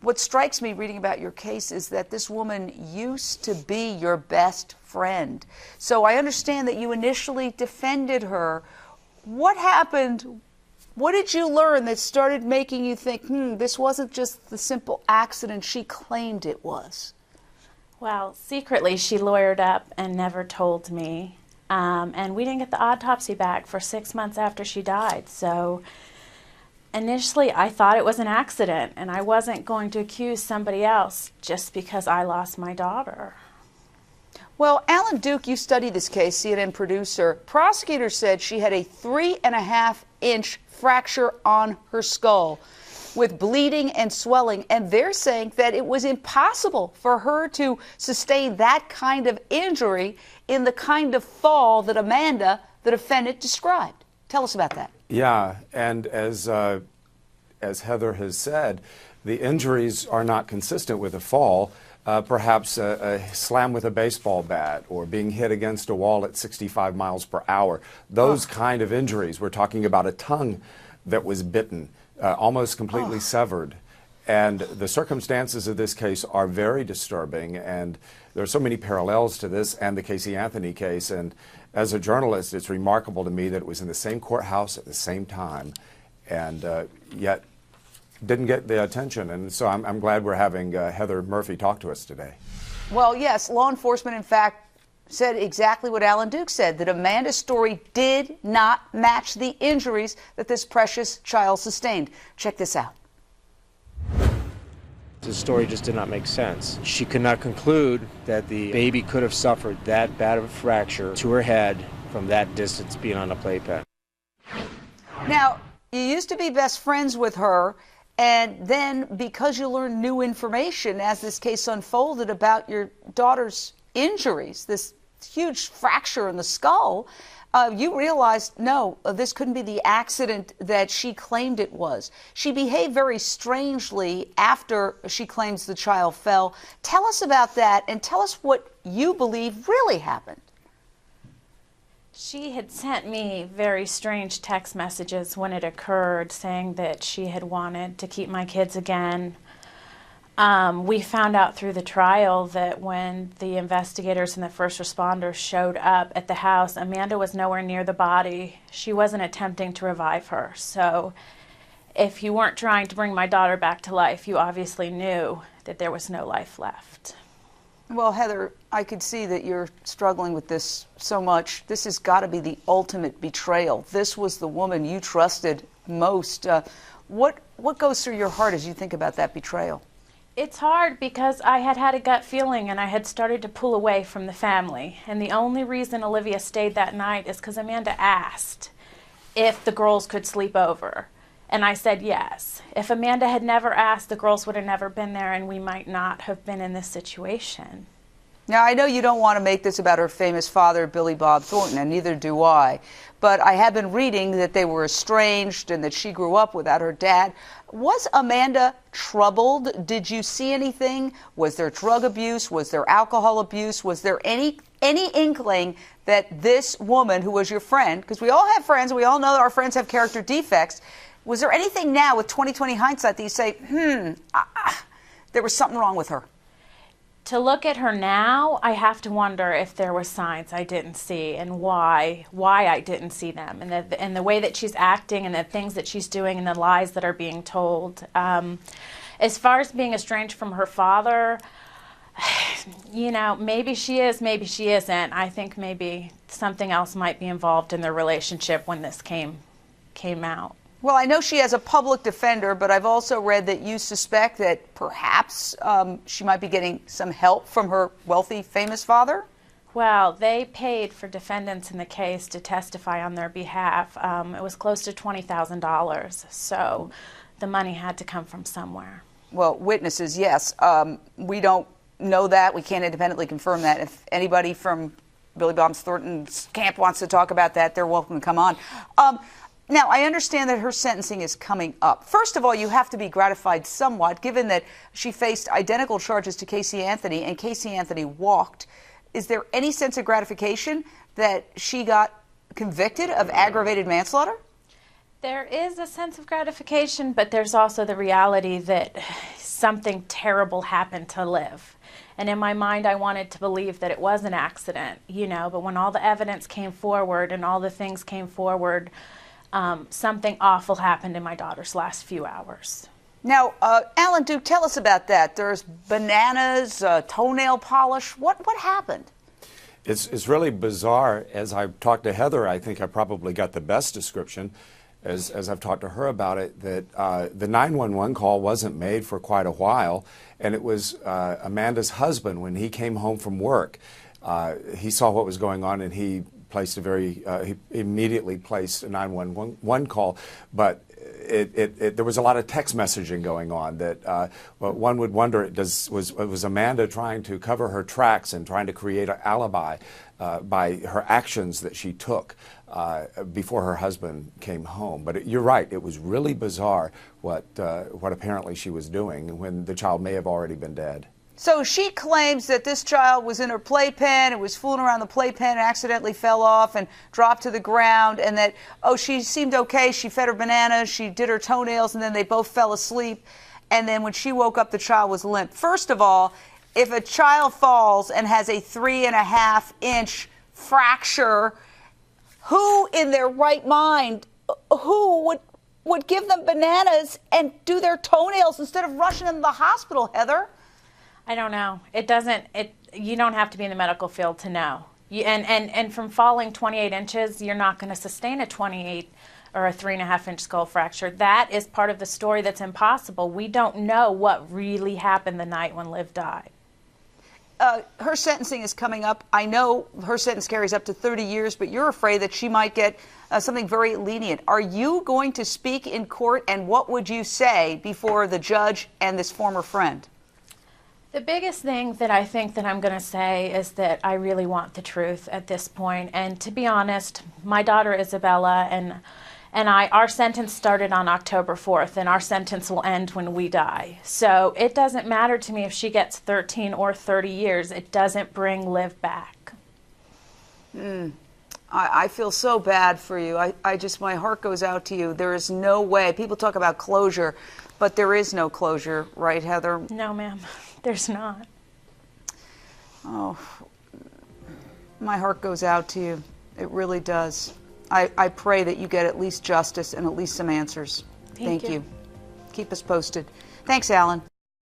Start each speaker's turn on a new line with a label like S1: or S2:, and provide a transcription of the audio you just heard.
S1: what strikes me reading about your case is that this woman used to be your best friend. So I understand that you initially defended her. What happened? What did you learn that started making you think, this wasn't just the simple accident she claimed it was?
S2: Well, secretly she lawyered up and never told me. And we didn't get the autopsy back for 6 months after she died. So initially I thought it was an accident, and I wasn't going to accuse somebody else just because I lost my daughter.
S1: Well, Alan Duke, you studied this case, CNN producer. Prosecutors said she had a 3.5-inch fracture on her skull with bleeding and swelling, and they're saying that it was impossible for her to sustain that kind of injury in the kind of fall that Amanda, the defendant, described. Tell us about that.
S3: Yeah, and as Heather has said, the injuries are not consistent with a fall. Perhaps a slam with a baseball bat or being hit against a wall at 65 miles per hour. Those kind of injuries. We're talking about a tongue that was bitten, almost completely severed. And the circumstances of this case are very disturbing, and there are so many parallels to this and the Casey Anthony case. And as a journalist, it's remarkable to me that it was in the same courthouse at the same time, and yet didn't get the attention. And so I'm glad we're having Heather Murphy talk to us today.
S1: Well, yes, law enforcement, in fact, said exactly what Alan Duke said, that Amanda's story did not match the injuries that this precious child sustained. Check this out.
S4: The story just did not make sense. She could not conclude that the baby could have suffered that bad of a fracture to her head from that distance being on a playpen.
S1: Now, you used to be best friends with her, and then because you learned new information as this case unfolded about your daughter's injuries, this huge fracture in the skull, you realized, no, this couldn't be the accident that she claimed it was. She behaved very strangely after she claims the child fell. Tell us about that, and tell us what you believe really happened.
S2: She had sent me very strange text messages when it occurred, saying that she had wanted to keep my kids again. We found out through the trial that when the investigators and the first responders showed up at the house, Amanda was nowhere near the body. She wasn't attempting to revive her. So if you weren't trying to bring my daughter back to life, you obviously knew that there was no life left.
S1: Well, Heather, I could see that you're struggling with this so much. This has got to be the ultimate betrayal. This was the woman you trusted most. What goes through your heart as you think about that betrayal?
S2: It's hard because I had had a gut feeling and I had started to pull away from the family. And the only reason Olivia stayed that night is because Amanda asked if the girls could sleep over. And I said yes. If Amanda had never asked, the girls would have never been there and we might not have been in this situation.
S1: Now, I know you don't want to make this about her famous father, Billy Bob Thornton, and neither do I. But I have been reading that they were estranged and that she grew up without her dad. Was Amanda troubled? Did you see anything? Was there drug abuse? Was there alcohol abuse? Was there any inkling that this woman, who was your friend, because we all have friends, we all know that our friends have character defects, was there anything now with 20/20 hindsight that you say, there was something wrong with her?
S2: To look at her now, I have to wonder if there were signs I didn't see and why I didn't see them, and the way that she's acting and the things that she's doing and the lies that are being told. As far as being estranged from her father, you know, maybe she is, maybe she isn't. I think maybe something else might be involved in their relationship when this came out.
S1: Well, I know she has a public defender, but I've also read that you suspect that perhaps she might be getting some help from her wealthy, famous father?
S2: Well, they paid for defendants in the case to testify on their behalf. It was close to $20,000, so the money had to come from somewhere.
S1: Well, witnesses, yes. We don't know that. We can't independently confirm that. If anybody from Billy Bob Thornton's camp wants to talk about that, they're welcome to come on. Now, I understand that her sentencing is coming up. First of all, you have to be gratified somewhat, given that she faced identical charges to Casey Anthony, and Casey Anthony walked. Is there any sense of gratification that she got convicted of aggravated manslaughter?
S2: There is a sense of gratification, but there's also the reality that something terrible happened to Liv. And in my mind, I wanted to believe that it was an accident, you know, but when all the evidence came forward and all the things came forward, something awful happened in my daughter's last few hours.
S1: Now, Alan Duke, tell us about that. There's bananas, toenail polish. What happened?
S3: It's really bizarre. As I've talked to Heather, I think I probably got the best description as I've talked to her about it, that the 911 call wasn't made for quite a while, and it was Amanda's husband, when he came home from work, he saw what was going on, and he placed he immediately placed a 911 call, but there was a lot of text messaging going on that one would wonder, was Amanda trying to cover her tracks and trying to create an alibi by her actions that she took before her husband came home? But you're right, it was really bizarre what apparently she was doing when the child may have already been dead.
S1: So she claims that this child was in her playpen, and was fooling around the playpen and accidentally fell off and dropped to the ground, and that, oh, she seemed okay, she fed her bananas, she did her toenails, and then they both fell asleep, and then when she woke up, the child was limp. First of all, if a child falls and has a 3.5-inch fracture, who in their right mind, who would give them bananas and do their toenails instead of rushing them to the hospital, Heather?
S2: I don't know. You don't have to be in the medical field to know. And from falling 28 inches, you're not going to sustain a 28 or a 3.5-inch skull fracture. That is part of the story that's impossible. We don't know what really happened the night when Liv died.
S1: Her sentencing is coming up. I know her sentence carries up to 30 years, but you're afraid that she might get something very lenient. Are you going to speak in court, and what would you say before the judge and this former friend?
S2: The biggest thing that I think that I'm going to say is that I really want the truth at this point. And to be honest, my daughter Isabella and our sentence started on October 4th, and our sentence will end when we die. So it doesn't matter to me if she gets 13 or 30 years. It doesn't bring Liv back.
S1: I feel so bad for you. My heart goes out to you. There is no way. People talk about closure, but there is no closure, right, Heather?
S2: No, ma'am. There's not.
S1: Oh, my heart goes out to you. It really does. I pray that you get at least justice and at least some answers. Thank you. Keep us posted. Thanks, Alan.